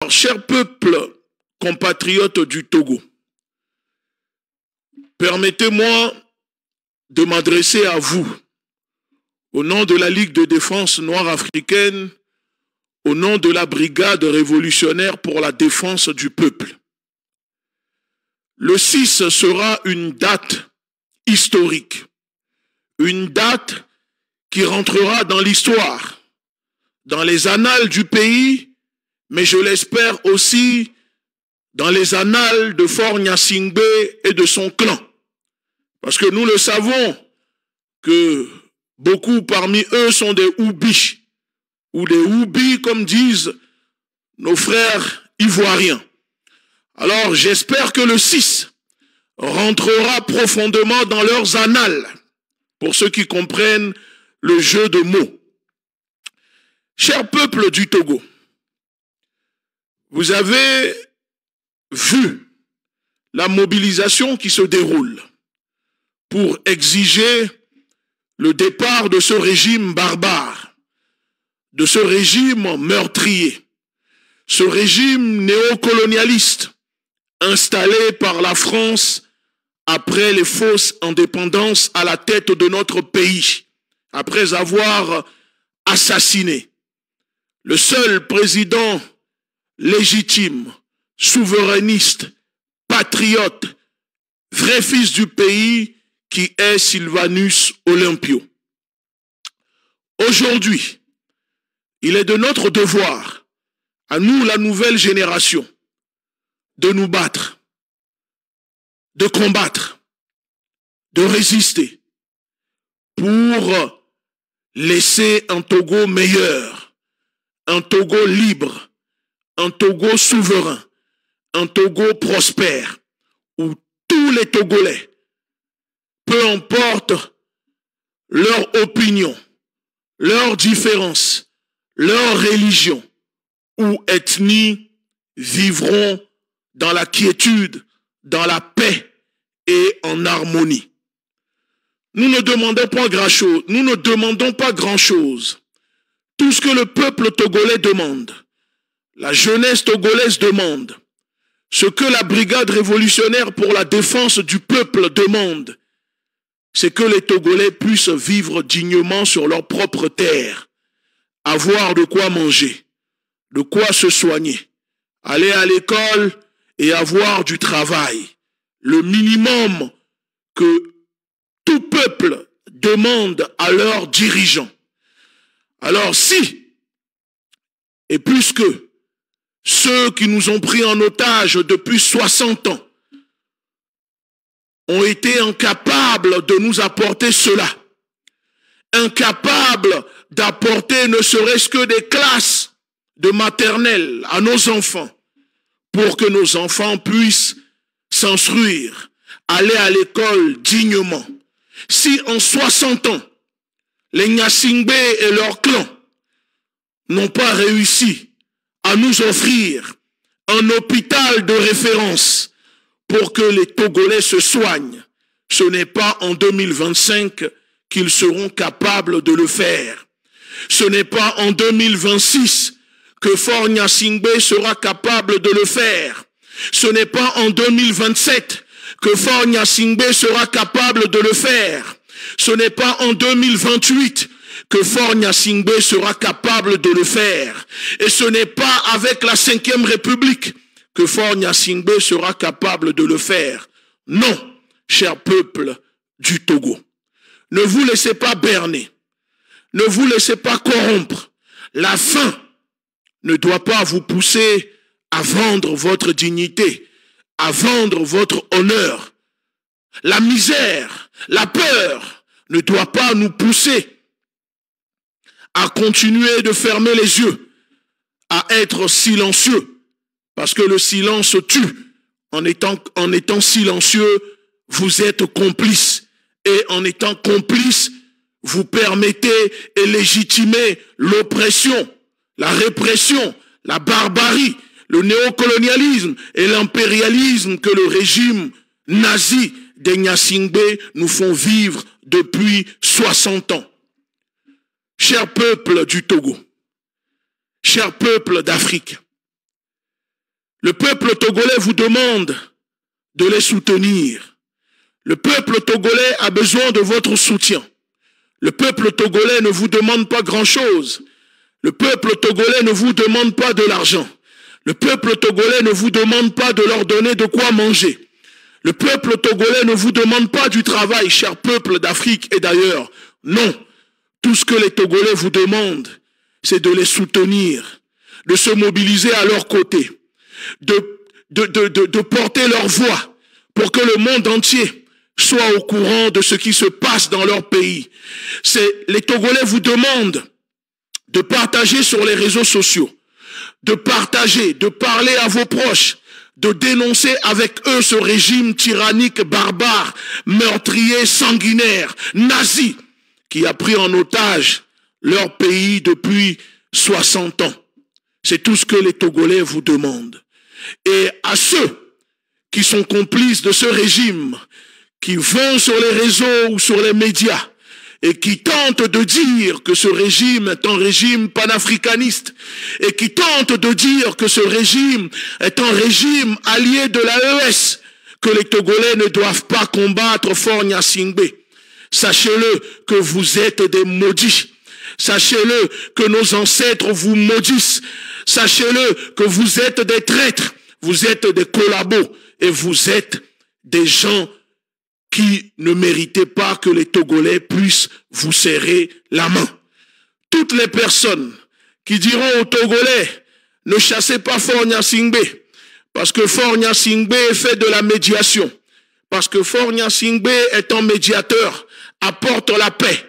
Alors, cher peuple compatriote du Togo, permettez-moi de m'adresser à vous au nom de la Ligue de défense noire africaine, au nom de la Brigade révolutionnaire pour la défense du peuple. Le 6 sera une date historique, une date qui rentrera dans l'histoire, dans les annales du pays, mais je l'espère aussi dans les annales de Faure Gnassingbé et de son clan. Parce que nous le savons que beaucoup parmi eux sont des Oubis, ou des Oubis comme disent nos frères ivoiriens. Alors j'espère que le 6 rentrera profondément dans leurs annales, pour ceux qui comprennent le jeu de mots. Cher peuple du Togo, vous avez vu la mobilisation qui se déroule pour exiger le départ de ce régime barbare, de ce régime meurtrier, ce régime néocolonialiste installé par la France après les fausses indépendances à la tête de notre pays, après avoir assassiné le seul président légitime, souverainiste, patriote, vrai fils du pays qui est Sylvanus Olympio. Aujourd'hui, il est de notre devoir, à nous la nouvelle génération, de nous battre, de combattre, de résister pour laisser un Togo meilleur, un Togo libre, un Togo souverain, un Togo prospère, où tous les Togolais, peu importe leur opinion, leurs différences, leur religion ou ethnie, vivront dans la quiétude, dans la paix et en harmonie. Nous ne demandons pas grand-chose. Nous ne demandons pas grand-chose. Tout ce que le peuple togolais demande, la jeunesse togolaise demande, ce que la Brigade révolutionnaire pour la défense du peuple demande, c'est que les Togolais puissent vivre dignement sur leur propre terre, avoir de quoi manger, de quoi se soigner, aller à l'école et avoir du travail. Le minimum que tout peuple demande à leurs dirigeants. Alors si, et puisque ceux qui nous ont pris en otage depuis 60 ans ont été incapables de nous apporter cela, incapables d'apporter ne serait-ce que des classes de maternelle à nos enfants, pour que nos enfants puissent s'instruire, aller à l'école dignement. Si en 60 ans, les Gnassingbé et leur clan n'ont pas réussi à nous offrir un hôpital de référence pour que les Togolais se soignent, ce n'est pas en 2025 qu'ils seront capables de le faire. Ce n'est pas en 2026 que Faure Gnassingbé sera capable de le faire. Ce n'est pas en 2027 que Faure Gnassingbé sera capable de le faire. Ce n'est pas en 2028 que Faure Gnassingbé sera capable de le faire. Et ce n'est pas avec la 5e République que Faure Gnassingbé sera capable de le faire. Non, cher peuple du Togo. Ne vous laissez pas berner. Ne vous laissez pas corrompre. La faim ne doit pas vous pousser à vendre votre dignité, à vendre votre honneur. La misère, la peur ne doit pas nous pousser à continuer de fermer les yeux, à être silencieux, parce que le silence tue. En étant silencieux, vous êtes complice. Et en étant complice, vous permettez et légitimez l'oppression, la répression, la barbarie, le néocolonialisme et l'impérialisme que le régime nazi des Gnassingbé nous font vivre depuis 60 ans. Cher peuple du Togo, cher peuple d'Afrique, Le peuple togolais vous demande de les soutenir. Le peuple togolais a besoin de votre soutien. Le peuple togolais ne vous demande pas grand-chose. Le peuple togolais ne vous demande pas de l'argent. Le peuple togolais ne vous demande pas de leur donner de quoi manger. Le peuple togolais ne vous demande pas du travail, cher peuple d'Afrique et d'ailleurs. Non. Tout ce que les Togolais vous demandent, c'est de les soutenir, de se mobiliser à leur côté, de porter leur voix pour que le monde entier soit au courant de ce qui se passe dans leur pays. Les Togolais vous demandent de partager sur les réseaux sociaux, de partager, de parler à vos proches, de dénoncer avec eux ce régime tyrannique, barbare, meurtrier, sanguinaire, nazi, qui a pris en otage leur pays depuis 60 ans. C'est tout ce que les Togolais vous demandent. Et à ceux qui sont complices de ce régime, qui vont sur les réseaux ou sur les médias, et qui tentent de dire que ce régime est un régime panafricaniste, et qui tentent de dire que ce régime est un régime allié de l'AES, que les Togolais ne doivent pas combattre Faure Gnassingbé. Sachez-le que vous êtes des maudits. Sachez-le que nos ancêtres vous maudissent. Sachez-le que vous êtes des traîtres, vous êtes des collabos, et vous êtes des gens qui ne méritez pas que les Togolais puissent vous serrer la main. Toutes les personnes qui diront aux Togolais, ne chassez pas Faure Gnassingbé, parce que Faure Gnassingbé fait de la médiation, parce que Faure Gnassingbé est un médiateur, apporte la paix.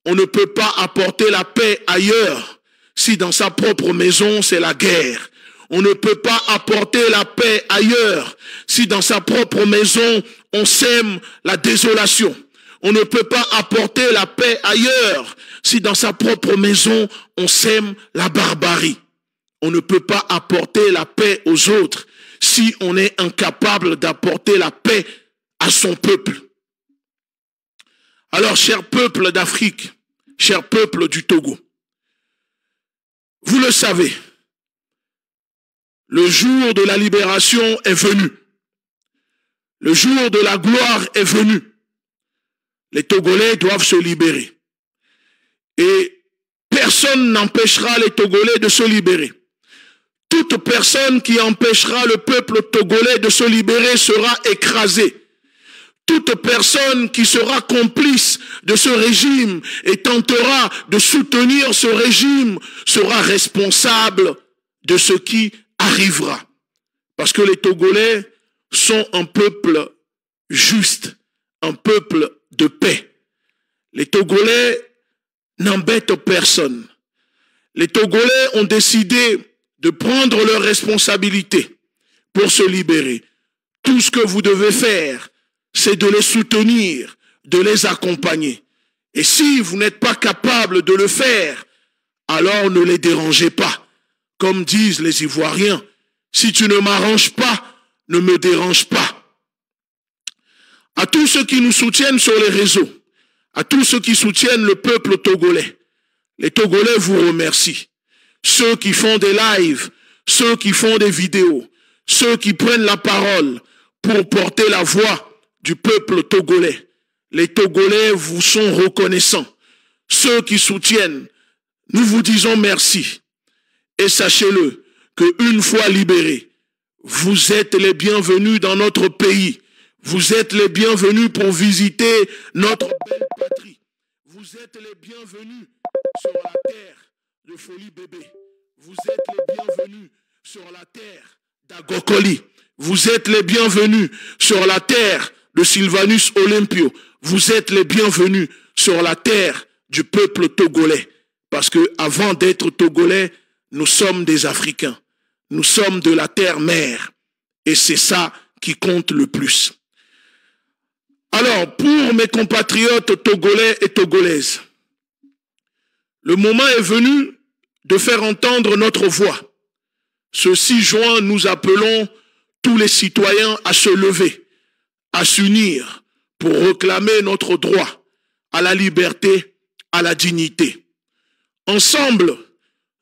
On ne peut pas apporter la paix ailleurs si dans sa propre maison c'est la guerre. On ne peut pas apporter la paix ailleurs si dans sa propre maison on sème la désolation. On ne peut pas apporter la paix ailleurs si dans sa propre maison on sème la barbarie. On ne peut pas apporter la paix aux autres si on est incapable d'apporter la paix à son peuple. Alors, cher peuple d'Afrique, cher peuple du Togo, vous le savez, le jour de la libération est venu. Le jour de la gloire est venu. Les Togolais doivent se libérer. Et personne n'empêchera les Togolais de se libérer. Toute personne qui empêchera le peuple togolais de se libérer sera écrasée. Toute personne qui sera complice de ce régime et tentera de soutenir ce régime sera responsable de ce qui arrivera. Parce que les Togolais sont un peuple juste, un peuple de paix. Les Togolais n'embêtent personne. Les Togolais ont décidé de prendre leurs responsabilités pour se libérer. Tout ce que vous devez faire, c'est de les soutenir, de les accompagner. Et si vous n'êtes pas capable de le faire, alors ne les dérangez pas. Comme disent les Ivoiriens, si tu ne m'arranges pas, ne me dérange pas. À tous ceux qui nous soutiennent sur les réseaux, à tous ceux qui soutiennent le peuple togolais, les Togolais vous remercient. Ceux qui font des lives, ceux qui font des vidéos, ceux qui prennent la parole pour porter la voix du peuple togolais. Les Togolais vous sont reconnaissants. Ceux qui soutiennent, nous vous disons merci. Et sachez-le, qu'une fois libérés, vous êtes les bienvenus dans notre pays. Vous êtes les bienvenus pour visiter notre belle patrie. Vous êtes les bienvenus sur la terre de Folie Bébé. Vous êtes les bienvenus sur la terre d'Agokoli. Vous êtes les bienvenus sur la terre de Sylvanus Olympio. Vous êtes les bienvenus sur la terre du peuple togolais. Parce que avant d'être togolais, nous sommes des Africains. Nous sommes de la terre-mère. Et c'est ça qui compte le plus. Alors, pour mes compatriotes togolais et togolaises, le moment est venu de faire entendre notre voix. Ce 6 juin, nous appelons tous les citoyens à se lever, à s'unir pour réclamer notre droit à la liberté, à la dignité. Ensemble,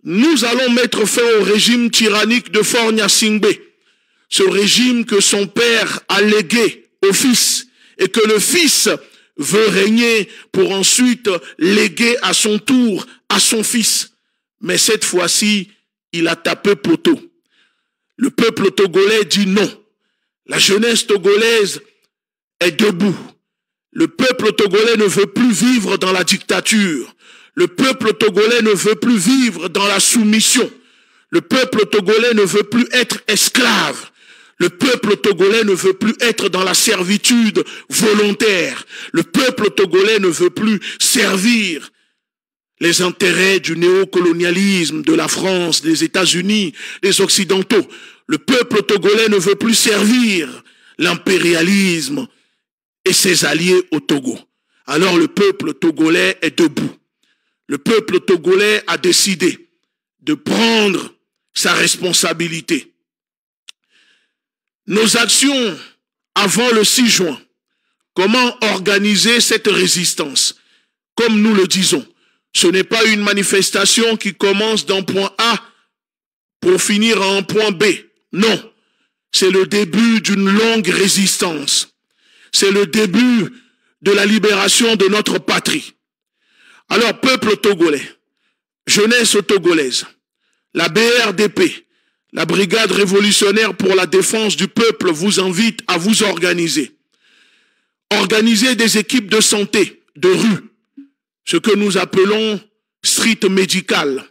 nous allons mettre fin au régime tyrannique de Faure Gnassingbé, ce régime que son père a légué au fils et que le fils veut régner pour ensuite léguer à son tour à son fils. Mais cette fois-ci, il a tapé poteau. Le peuple togolais dit non. La jeunesse togolaise est debout. Le peuple togolais ne veut plus vivre dans la dictature. Le peuple togolais ne veut plus vivre dans la soumission. Le peuple togolais ne veut plus être esclave. Le peuple togolais ne veut plus être dans la servitude volontaire. Le peuple togolais ne veut plus servir les intérêts du néocolonialisme, de la France, des États-Unis, des Occidentaux. Le peuple togolais ne veut plus servir l'impérialisme et ses alliés au Togo. Alors le peuple togolais est debout. Le peuple togolais a décidé de prendre sa responsabilité. Nos actions avant le 6 juin, comment organiser cette résistance? Comme nous le disons, ce n'est pas une manifestation qui commence d'un point A pour finir à un point B. Non, c'est le début d'une longue résistance. C'est le début de la libération de notre patrie. Alors, peuple togolais, jeunesse togolaise, la BRDP, la Brigade révolutionnaire pour la défense du peuple vous invite à vous organiser. Organiser des équipes de santé, de rue, ce que nous appelons street médical.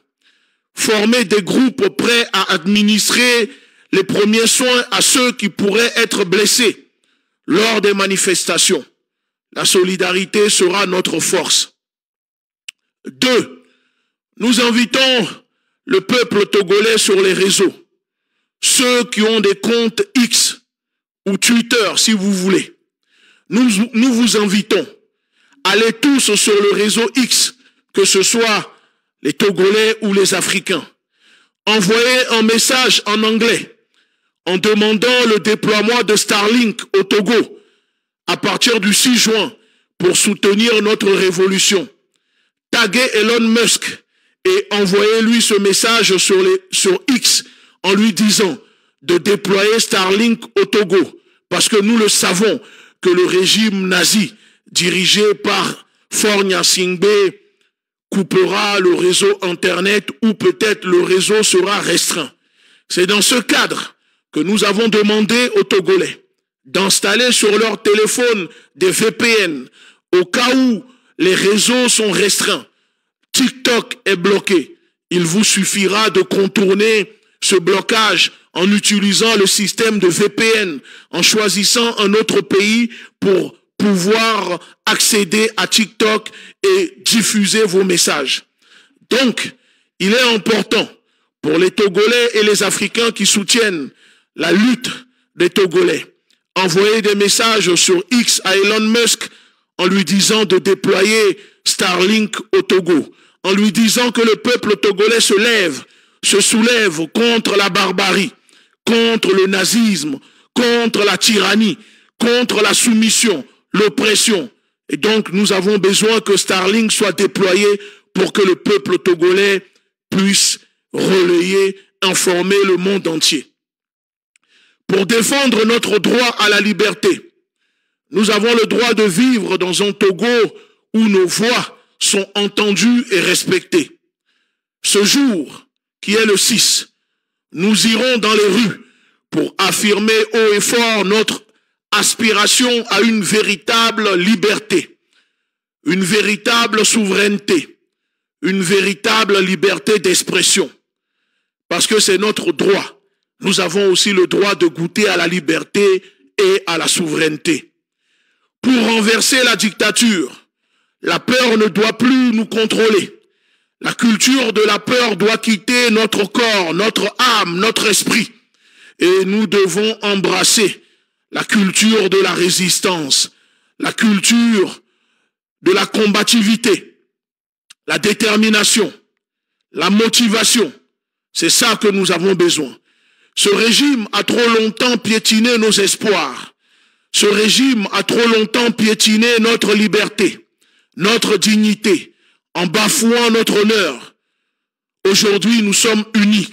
Former des groupes prêts à administrer les premiers soins à ceux qui pourraient être blessés lors des manifestations. La solidarité sera notre force. 2. Nous invitons le peuple togolais sur les réseaux. Ceux qui ont des comptes X ou Twitter, si vous voulez. Nous vous invitons. Allez tous sur le réseau X, que ce soit les Togolais ou les Africains. Envoyez un message en anglais en demandant le déploiement de Starlink au Togo à partir du 6 juin pour soutenir notre révolution. Taguez Elon Musk et envoyez-lui ce message sur X en lui disant de déployer Starlink au Togo, parce que nous le savons que le régime nazi dirigé par Faure Gnassingbé coupera le réseau Internet ou peut-être le réseau sera restreint. C'est dans ce cadre que nous avons demandé aux Togolais d'installer sur leur téléphone des VPN au cas où les réseaux sont restreints. TikTok est bloqué. Il vous suffira de contourner ce blocage en utilisant le système de VPN, en choisissant un autre pays pour pouvoir accéder à TikTok et diffuser vos messages. Donc, il est important pour les Togolais et les Africains qui soutiennent la lutte des Togolais, envoyer des messages sur X à Elon Musk en lui disant de déployer Starlink au Togo, en lui disant que le peuple togolais se soulève contre la barbarie, contre le nazisme, contre la tyrannie, contre la soumission, l'oppression. Et donc, nous avons besoin que Starlink soit déployé pour que le peuple togolais puisse relayer, informer le monde entier. Pour défendre notre droit à la liberté, nous avons le droit de vivre dans un Togo où nos voix sont entendues et respectées. Ce jour, qui est le 6, nous irons dans les rues pour affirmer haut et fort notre aspiration à une véritable liberté, une véritable souveraineté, une véritable liberté d'expression. Parce que c'est notre droit. Nous avons aussi le droit de goûter à la liberté et à la souveraineté. Pour renverser la dictature, la peur ne doit plus nous contrôler. La culture de la peur doit quitter notre corps, notre âme, notre esprit. Et nous devons embrasser la culture de la résistance, la culture de la combativité, la détermination, la motivation. C'est ça que nous avons besoin. Ce régime a trop longtemps piétiné nos espoirs. Ce régime a trop longtemps piétiné notre liberté, notre dignité, en bafouant notre honneur. Aujourd'hui, nous sommes unis,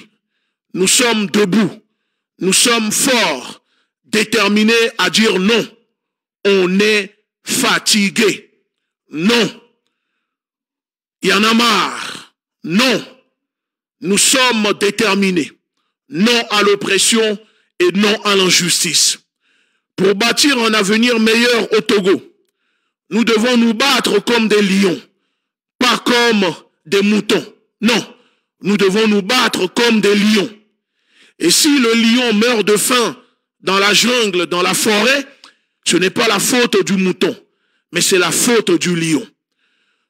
nous sommes debout, nous sommes forts, déterminés à dire non. On est fatigué. Non. Il y en a marre. Non. Nous sommes déterminés. Non à l'oppression et non à l'injustice. Pour bâtir un avenir meilleur au Togo, nous devons nous battre comme des lions, pas comme des moutons. Non, nous devons nous battre comme des lions. Et si le lion meurt de faim dans la jungle, dans la forêt, ce n'est pas la faute du mouton, mais c'est la faute du lion.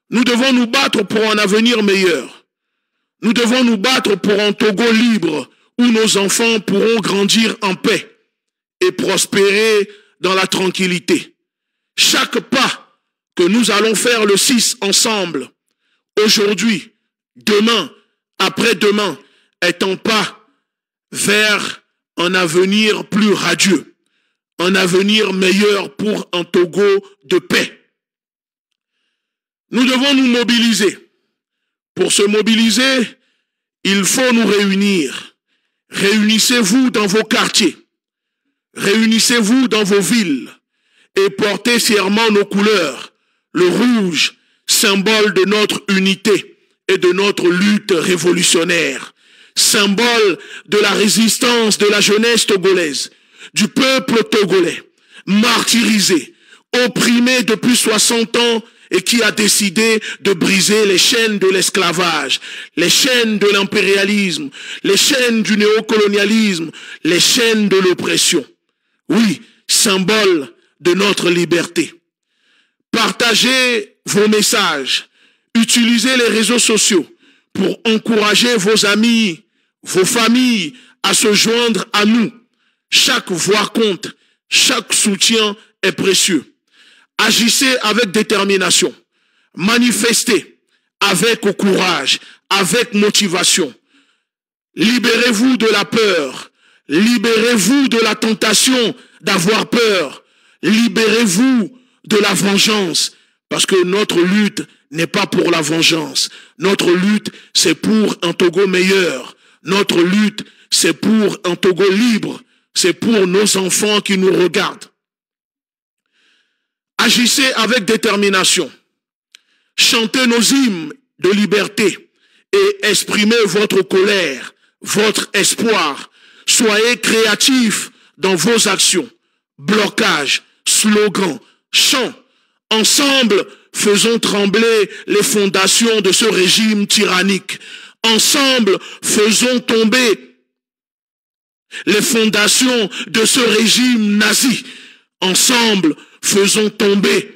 Nous devons nous battre pour un avenir meilleur. Nous devons nous battre pour un Togo libre où nos enfants pourront grandir en paix et prospérer dans la tranquillité. Chaque pas que nous allons faire le 6 ensemble, aujourd'hui, demain, après-demain, est un pas vers un avenir plus radieux, un avenir meilleur pour un Togo de paix. Nous devons nous mobiliser. Pour se mobiliser, il faut nous réunir. Réunissez-vous dans vos quartiers. Réunissez-vous dans vos villes et portez fièrement nos couleurs. Le rouge, symbole de notre unité et de notre lutte révolutionnaire. Symbole de la résistance de la jeunesse togolaise, du peuple togolais, martyrisé, opprimé depuis 60 ans et qui a décidé de briser les chaînes de l'esclavage, les chaînes de l'impérialisme, les chaînes du néocolonialisme, les chaînes de l'oppression. Oui, symbole de notre liberté. Partagez vos messages, utilisez les réseaux sociaux pour encourager vos amis, vos familles à se joindre à nous. Chaque voix compte, chaque soutien est précieux. Agissez avec détermination, manifestez avec courage, avec motivation. Libérez-vous de la peur, libérez-vous de la tentation d'avoir peur, libérez-vous de la vengeance, parce que notre lutte n'est pas pour la vengeance. Notre lutte, c'est pour un Togo meilleur. Notre lutte, c'est pour un Togo libre. C'est pour nos enfants qui nous regardent. Agissez avec détermination. Chantez nos hymnes de liberté et exprimez votre colère, votre espoir. Soyez créatifs dans vos actions. Blocage, slogans, chants. Ensemble, faisons trembler les fondations de ce régime tyrannique. Ensemble, faisons tomber les fondations de ce régime nazi. Ensemble, faisons tomber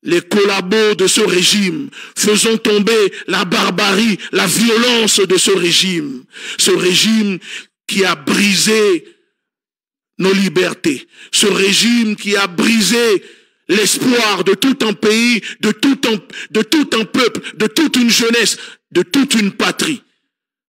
les collabos de ce régime. Faisons tomber la barbarie, la violence de ce régime. Ce régime qui a brisé nos libertés. Ce régime qui a brisé l'espoir de tout un pays, de tout un peuple, de toute une jeunesse, de toute une patrie.